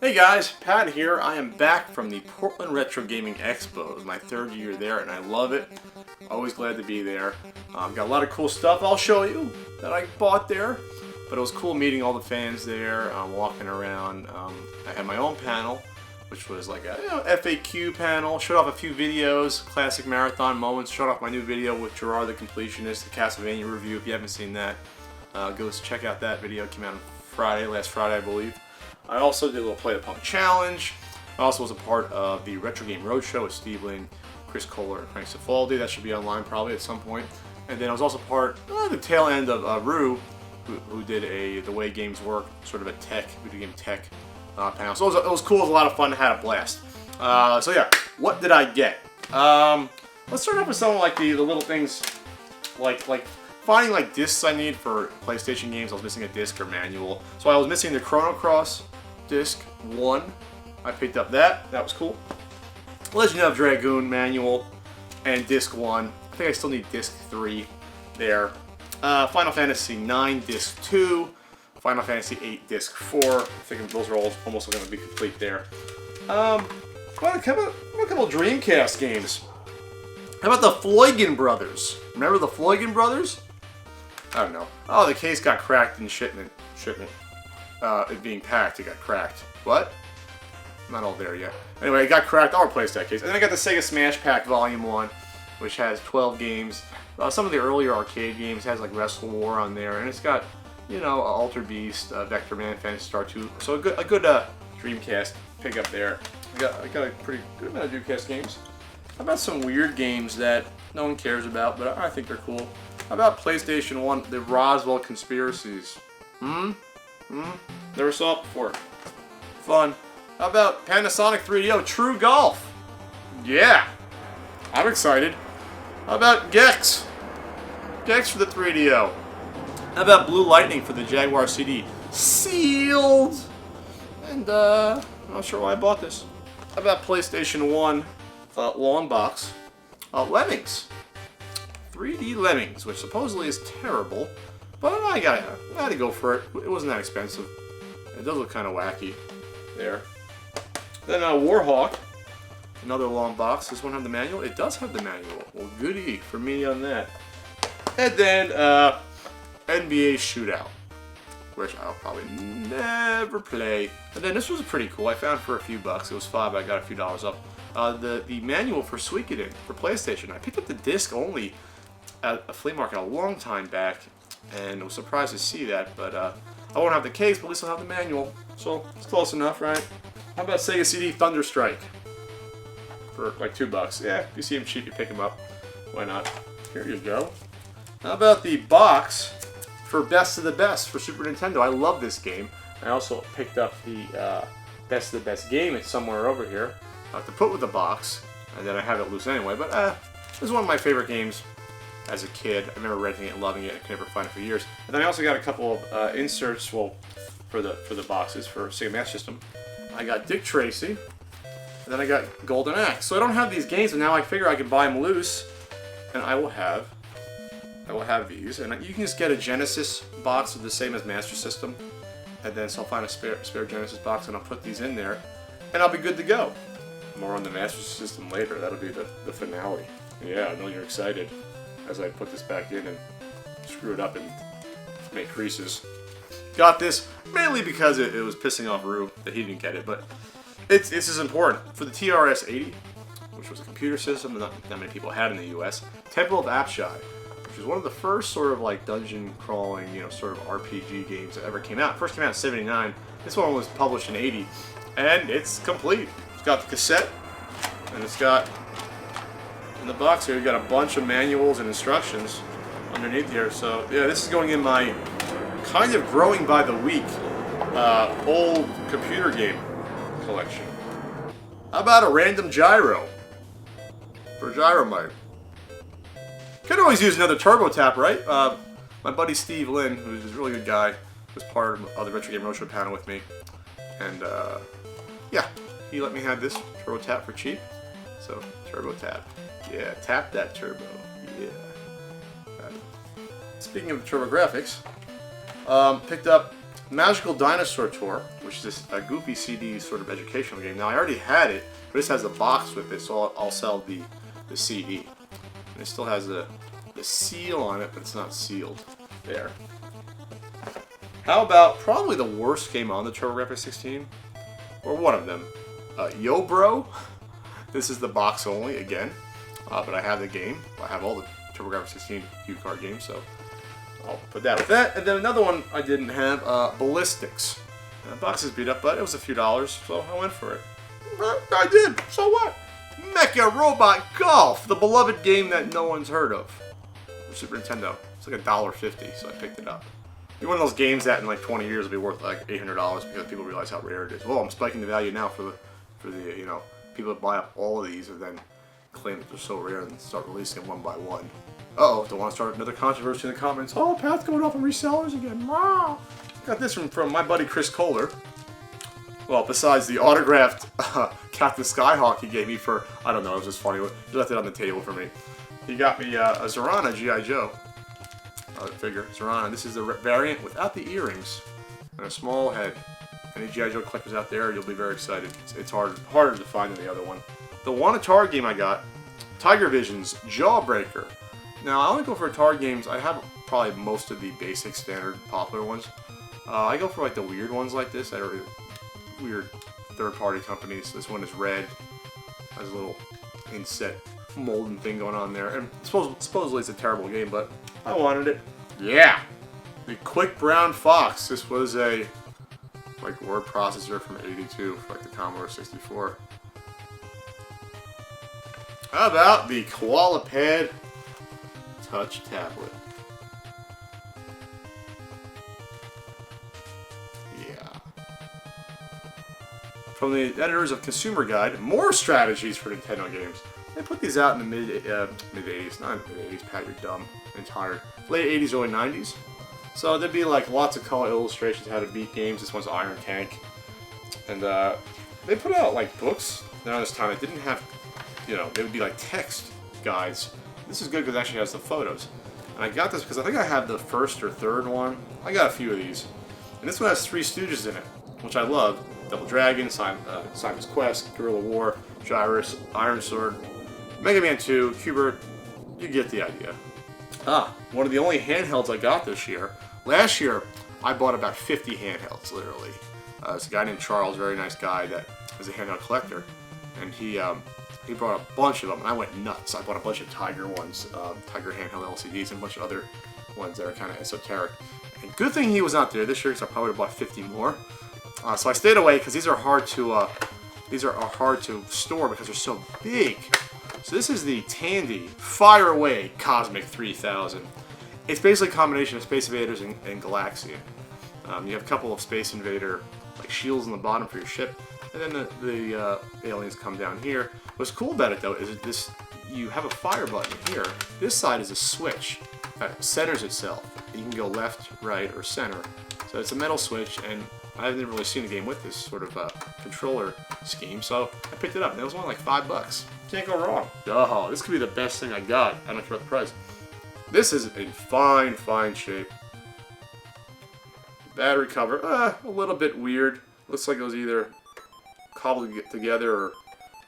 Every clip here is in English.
Hey guys, Pat here. I am back from the Portland Retro Gaming Expo. It was my third year there and I love it. Always glad to be there. Got a lot of cool stuff I'll show you that I bought there. But it was cool meeting all the fans there, walking around. I had my own panel, which was like a FAQ panel. Showed off a few videos, classic marathon moments. Showed off my new video with Gerard the Completionist, the Castlevania review. If you haven't seen that, go check out that video. It came out on last Friday I believe. I also did a little Play the Punk challenge. I also was a part of the Retro Game Roadshow with Steve Lynn, Chris Kohler, and Frank Cifaldi. That should be online probably at some point. And then I was also part of the tail end of Rue, who did the way games work, sort of a video game tech panel. So it was cool. It was a lot of fun. I had a blast. So yeah, what did I get? Let's start off with something like the little things, like finding like discs I need for PlayStation games. I was missing a disc or manual, so I was missing the Chrono Cross disc 1. I picked up that. That was cool. Legend of Dragoon manual and disc 1. I think I still need disc 3 there. Final Fantasy 9 disc 2. Final Fantasy 8 disc 4. I think those are all almost going to be complete there. Got a couple of Dreamcast games. How about the Floygan Brothers? Remember the Floygan Brothers? I don't know. Oh, the case got cracked in shipment. It being packed, it got cracked. What? Not all there yet. Anyway, it got cracked. I'll replace that case. And then I got the Sega Smash Pack Volume 1, which has 12 games. Some of the earlier arcade games has like Wrestle War on there, and it's got, Alter Beast, Vector Man, Phantasy Star 2. So a good Dreamcast pickup there. I got a pretty good amount of Dreamcast games. How about some weird games that no one cares about, but I think they're cool? How about PlayStation 1, the Roswell Conspiracies? Never saw it before. Fun. How about Panasonic 3DO True Golf? Yeah, I'm excited. How about Gex? Gex for the 3DO. How about Blue Lightning for the Jaguar CD? Sealed! And, I'm not sure why I bought this. How about PlayStation 1 long box? Lemmings. 3D Lemmings, which supposedly is terrible, but I had to go for it. It wasn't that expensive. It does look kind of wacky there. Then Warhawk, another long box. This one have the manual? It does have the manual. Well, goody for me on that. And then NBA Shootout, which I'll probably never play. And then this was pretty cool. I found for a few bucks. It was $5. I got a few dollars off. The manual for Suikoden for PlayStation. I picked up the disc only at a flea market a long time back, and I was surprised to see that. But I won't have the case, but at least I'll have the manual. So it's close enough, right? How about Sega CD Thunderstrike for like $2? Yeah, if you see them cheap, you pick them up. Why not? Here you go. How about the box for Best of the Best for Super Nintendo? I love this game. I also picked up the Best of the Best game. It's somewhere over here. I have to put with the box, and then I have it loose anyway. But this is one of my favorite games as a kid. I remember renting it and loving it. I could never find it for years. And then I also got a couple of inserts, for the boxes for Sega Master System. I got Dick Tracy, and then I got Golden Axe. So I don't have these games, but now I figure I can buy them loose, and I will have these. And you can just get a Genesis box with the same as Master System, and then so I'll find a spare Genesis box, and I'll put these in there, and I'll be good to go. More on the Master System later. That'll be the finale. Yeah, I know you're excited as I put this back in and screw it up and make creases. Got this mainly because it was pissing off Rue that he didn't get it, but this is important. For the TRS-80, which was a computer system that not that many people had in the US, Temple of Apshai, which was one of the first sort of like dungeon crawling, sort of RPG games that ever came out. First came out in '79. This one was published in '80, and it's complete. It's got the cassette, and it's got, in the box here, you got a bunch of manuals and instructions underneath here. So yeah, this is going in my kind of growing by the week old computer game collection. How about a random gyro for Gyromite? Could always use another turbo tap, right? My buddy Steve Lynn, who's a really good guy, was part of the Retro Game Roadshow panel with me, and yeah, he let me have this turbo tap for cheap. So turbo tap, yeah, tap that turbo, yeah. Speaking of TurboGrafx, picked up Magical Dinosaur Tour, which is just a goofy CD sort of educational game. Now I already had it, but this has a box with it, so I'll sell the CD. And it still has the seal on it, but it's not sealed. There. How about probably the worst game on the TurboGrafx 16, or one of them, Yo Bro. This is the box only again, but I have the game. I have all the TurboGrafx 16 U-Card games, so I'll put that with that. And then another one I didn't have, Ballistics. The box is beat up, but it was a few dollars, so I went for it. I did. So what? Mecha Robot Golf, the beloved game that no one's heard of. Super Nintendo. It's like $1.50, so I picked it up. It's one of those games that in like 20 years will be worth like $800 because people realize how rare it is. Well, I'm spiking the value now for the people that buy up all of these and then claim that they're so rare and start releasing them one by one. Uh-oh, don't want to start another controversy in the comments. Oh, Pat's going off on resellers again. Wow. Got this from my buddy Chris Kohler. Well, besides the autographed Captain Skyhawk he gave me for, I don't know, it was just funny. He left it on the table for me. He got me a Zorana G.I. Joe figure. Zorana. This is the variant without the earrings and a small head. Any G.I. Joe collectors out there, you'll be very excited. It's harder to find than the other one. The one Atari game I got, Tiger Vision's Jawbreaker. Now, I only go for Atari games. I have probably most of the basic, standard, popular ones. I go for like the weird ones like this that are weird third-party companies. This one is red. Has a little inset molding thing going on there. And supposedly it's a terrible game, but I wanted it. Yeah! The Quick Brown Fox. This was a like word processor from '82 for like the Commodore 64. How about the KoalaPad Touch Tablet? Yeah. From the editors of Consumer Guide, more strategies for Nintendo games. They put these out in the mid-80s. Not mid-80s, Pat, you're dumb and tired. Late 80s, early 90s. So there'd be like lots of color illustrations how to beat games. This one's Iron Tank. And they put out like books. Now this time it didn't have, they would be like text guides. This is good because it actually has the photos. And I got this because I think I have the first or third one. I got a few of these. And this one has Three Stooges in it, which I love. Double Dragon, Simon's Quest, Guerrilla War, Gyrus, Iron Sword, Mega Man 2, Qbert. You get the idea. One of the only handhelds I got this year. Last year, I bought about 50 handhelds, literally. There's a guy named Charles, very nice guy, that is a handheld collector. And he brought a bunch of them, and I went nuts. I bought a bunch of Tiger ones, Tiger handheld LCDs, and a bunch of other ones that are kind of esoteric. And good thing he was not there this year, because I probably would have bought 50 more. So I stayed away, because these are hard to store because they're so big. So this is the Tandy Fire Away Cosmic 3000. It's basically a combination of Space Invaders and Galaxian. You have a couple of Space Invader like shields on the bottom for your ship, and then the aliens come down here. What's cool about it though is you have a fire button here. This side is a switch that centers itself. You can go left, right, or center. So it's a metal switch, and I haven't really seen a game with this sort of controller scheme, so I picked it up, and it was only like $5. Can't go wrong. Oh, this could be the best thing I got. I don't care about the price. This is in fine, fine shape. Battery cover, a little bit weird. Looks like it was either cobbled together or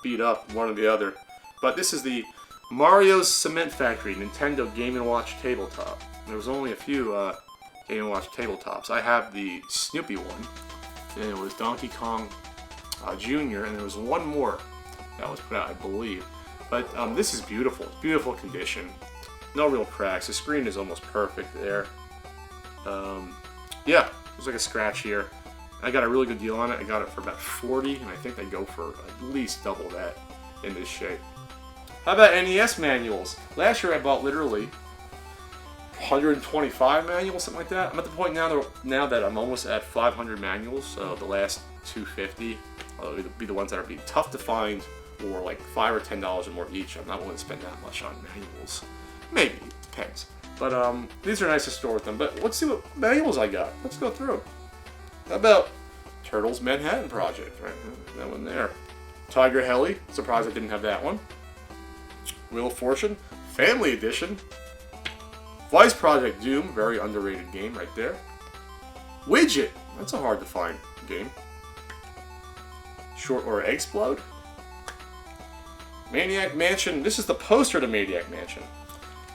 beat up, one or the other. But this is the Mario's Cement Factory Nintendo Game & Watch tabletop. There was only a few Game & Watch tabletops. I have the Snoopy one, and it was Donkey Kong Jr., and there was one more that was put out, I believe. But this is beautiful. It's beautiful condition. No real cracks. The screen is almost perfect there. Yeah, there's like a scratch here. I got a really good deal on it. I got it for about $40, and I think they go for at least double that in this shape. How about NES Manuals? Last year I bought literally 125 manuals, something like that. I'm at the point now that I'm almost at 500 manuals, so the last 250 will be the ones that are being tough to find, or like $5 or $10 or more each. I'm not willing to spend that much on manuals. Maybe, depends. But these are nice to store with them. But let's see what manuals I got. Let's go through. How about Turtles Manhattan Project? Right, that one there. Tiger Heli. Surprised I didn't have that one. Wheel of Fortune, Family Edition. Vice Project Doom, very underrated game right there. Widget. That's a hard to find game. Short Order Explode. Maniac Mansion. This is the poster to Maniac Mansion.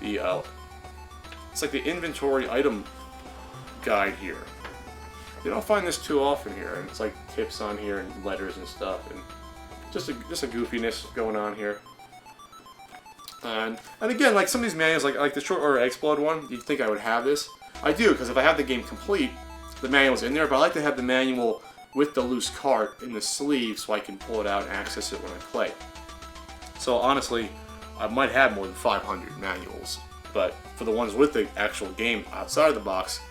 It's like the inventory item guide here. You don't find this too often here, and it's like tips on here and letters and stuff, and just a goofiness going on here. And again, like some of these manuals, like the Short Order Explode one, you'd think I would have this. I do, because if I have the game complete, the manual's in there, but I like to have the manual with the loose cart in the sleeve so I can pull it out and access it when I play. So honestly, I might have more than 500 manuals, but for the ones with the actual game outside of the box,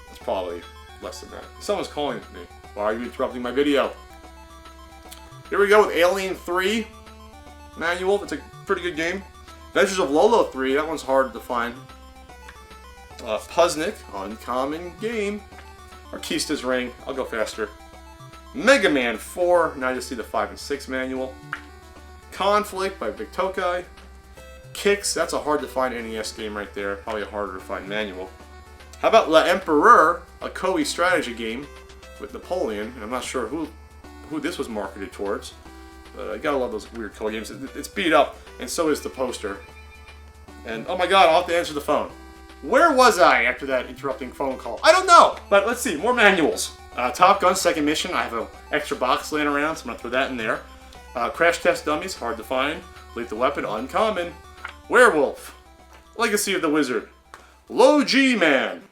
it's probably less than that. Someone's calling me. Why are you interrupting my video? Here we go with Alien 3 manual. It's a pretty good game. Adventures of Lolo 3. That one's hard to find. Puznik, uncommon game. Arkista's Ring. I'll go faster. Mega Man 4. Now you see the 5 and 6 manual. Conflict by Vic Tokai. Kicks. That's a hard to find NES game right there. Probably a harder to find manual. How about La Empereur, a Koei strategy game with Napoleon? And I'm not sure who this was marketed towards. But I gotta love those weird Koei games. It's beat up, and so is the poster. And oh my god, I'll have to answer the phone. Where was I after that interrupting phone call? I don't know! But let's see, more manuals. Top Gun Second Mission. I have an extra box laying around, so I'm gonna throw that in there. Crash Test Dummies, hard to find. Lethal Weapon, uncommon. Werewolf. Legacy of the Wizard. Low G Man.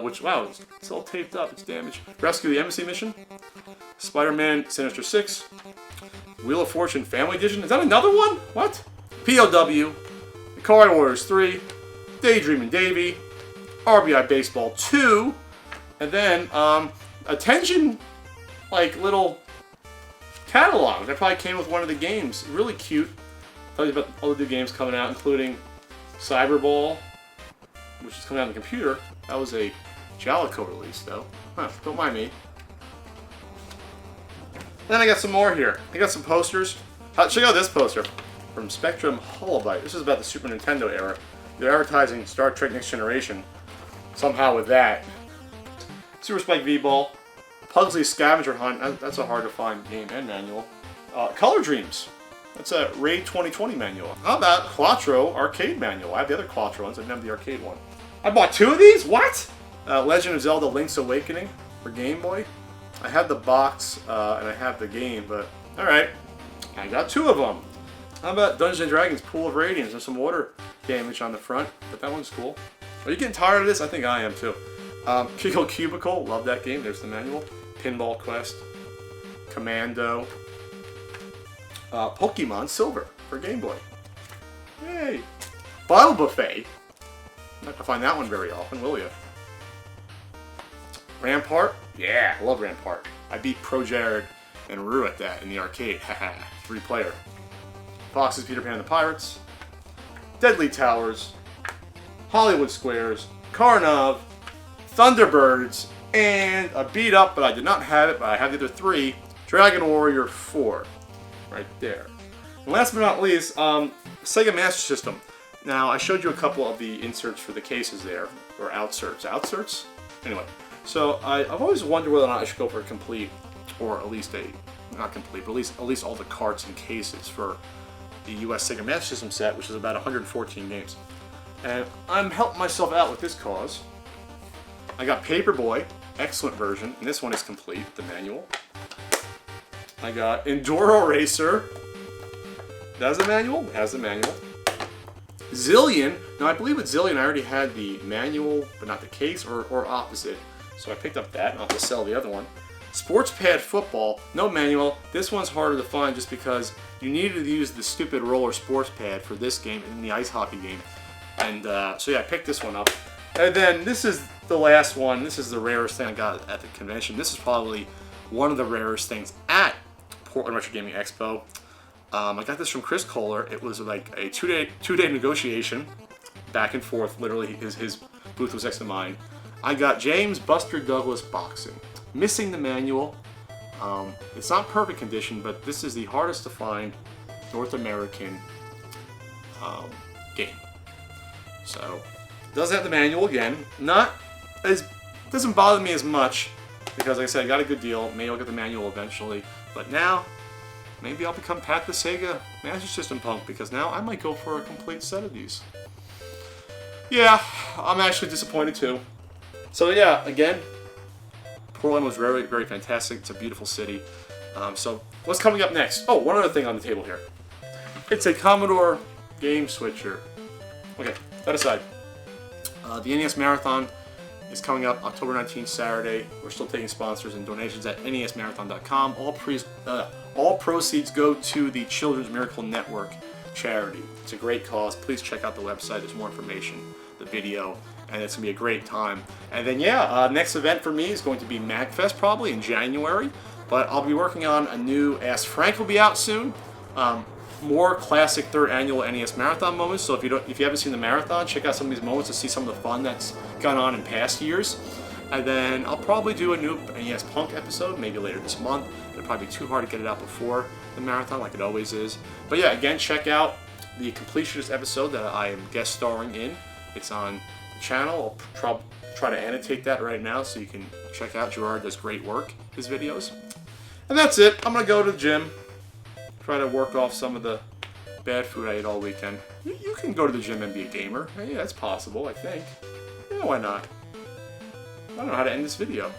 Which, wow, it's all taped up, it's damaged. Rescue the Embassy Mission. Spider-Man Sinister 6. Wheel of Fortune Family Edition. Is that another one? What? POW. The Card Warriors 3. Daydreamin' Davy. RBI Baseball 2. And then, attention, like, little catalog. That probably came with one of the games. Really cute. Tell you about all the new games coming out, including Cyberball, which is coming out on the computer. That was a Jalico release, though. Huh, don't mind me. Then I got some more here. I got some posters. Check out this poster from Spectrum Holobyte. This is about the Super Nintendo era. They're advertising Star Trek Next Generation. Somehow with that. Super Spike V-Ball. Pugsley Scavenger Hunt. That's a hard to find game and manual. Color Dreams. That's a Raid 2020 manual. How about Quattro Arcade manual? I have the other Quattro ones. I didn't have the arcade one. I bought 2 of these? What? Legend of Zelda Link's Awakening for Game Boy. I had the box and I have the game, but alright. I got 2 of them. How about Dungeons & Dragons Pool of Radiance? There's some water damage on the front, but that one's cool. Are you getting tired of this? I think I am too. Kiko Cubicle, love that game. There's the manual. Pinball Quest. Commando. Pokemon Silver for Game Boy. Yay! Bottle Buffet. Not gonna find that one very often, will you? Rampart? Yeah, I love Rampart. I beat Pro Jared and Rue at that in the arcade. Haha, 3-player. Fox's Peter Pan and the Pirates. Deadly Towers. Hollywood Squares. Carnov. Thunderbirds. And a beat up, but I did not have it, but I have the other 3. Dragon Warrior 4. Right there. And last but not least, Sega Master System. Now, I showed you a couple of the inserts for the cases there, or outserts. Outserts? Anyway, so I've always wondered whether or not I should go for a complete, or at least not complete, but at least all the carts and cases for the US Sega Master System set, which is about 114 games. And I'm helping myself out with this cause. I got Paperboy, excellent version, and this one is complete, the manual. I got Enduro Racer. That has the manual? It has the manual. Zillion. Now, I believe with Zillion, I already had the manual, but not the case, or opposite. So I picked up that, and I'll have to sell the other one. Sports Pad Football. No manual. This one's harder to find just because you needed to use the stupid roller sports pad for this game and the ice hockey game. And so yeah, I picked this one up. And then this is the last one. This is the rarest thing I got at the convention. This is probably one of the rarest things at Portland Retro Gaming Expo. I got this from Chris Kohler. It was like a two-day negotiation, back and forth. Literally, his booth was next to mine. I got James Buster Douglas Boxing. Missing the manual. It's not perfect condition, but this is the hardest to find North American game. So, doesn't have the manual again. Doesn't bother me as much because, like I said, I got a good deal. Maybe I'll get the manual eventually. But now, maybe I'll become Pat the Sega Master System punk, because now I might go for a complete set of these. Yeah, I'm actually disappointed too. So yeah, again, Portland was very, very fantastic. It's a beautiful city. So what's coming up next? Oh, one other thing on the table here. It's a Commodore game switcher. Okay, that aside. The NES Marathon is coming up October 19th, Saturday. We're still taking sponsors and donations at nesmarathon.com. All proceeds go to the Children's Miracle Network charity. It's a great cause. Please check out the website. There's more information, the video, and it's going to be a great time. And then, yeah, next event for me is going to be MagFest probably in January. But I'll be working on a new Ask Frank will be out soon. More classic third annual NES Marathon moments. So if you haven't seen the marathon, check out some of these moments to see some of the fun that's gone on in past years. And then I'll probably do a new NES Punk episode, maybe later this month. It'll probably be too hard to get it out before the marathon, like it always is. But yeah, again, check out the completionist episode that I am guest starring in. It's on the channel. I'll try to annotate that right now so you can check out. Gerard does great work, his videos. And that's it. I'm going to go to the gym. Try to work off some of the bad food I ate all weekend. You can go to the gym and be a gamer. Yeah, that's possible, I think. Yeah, why not? I don't know how to end this video.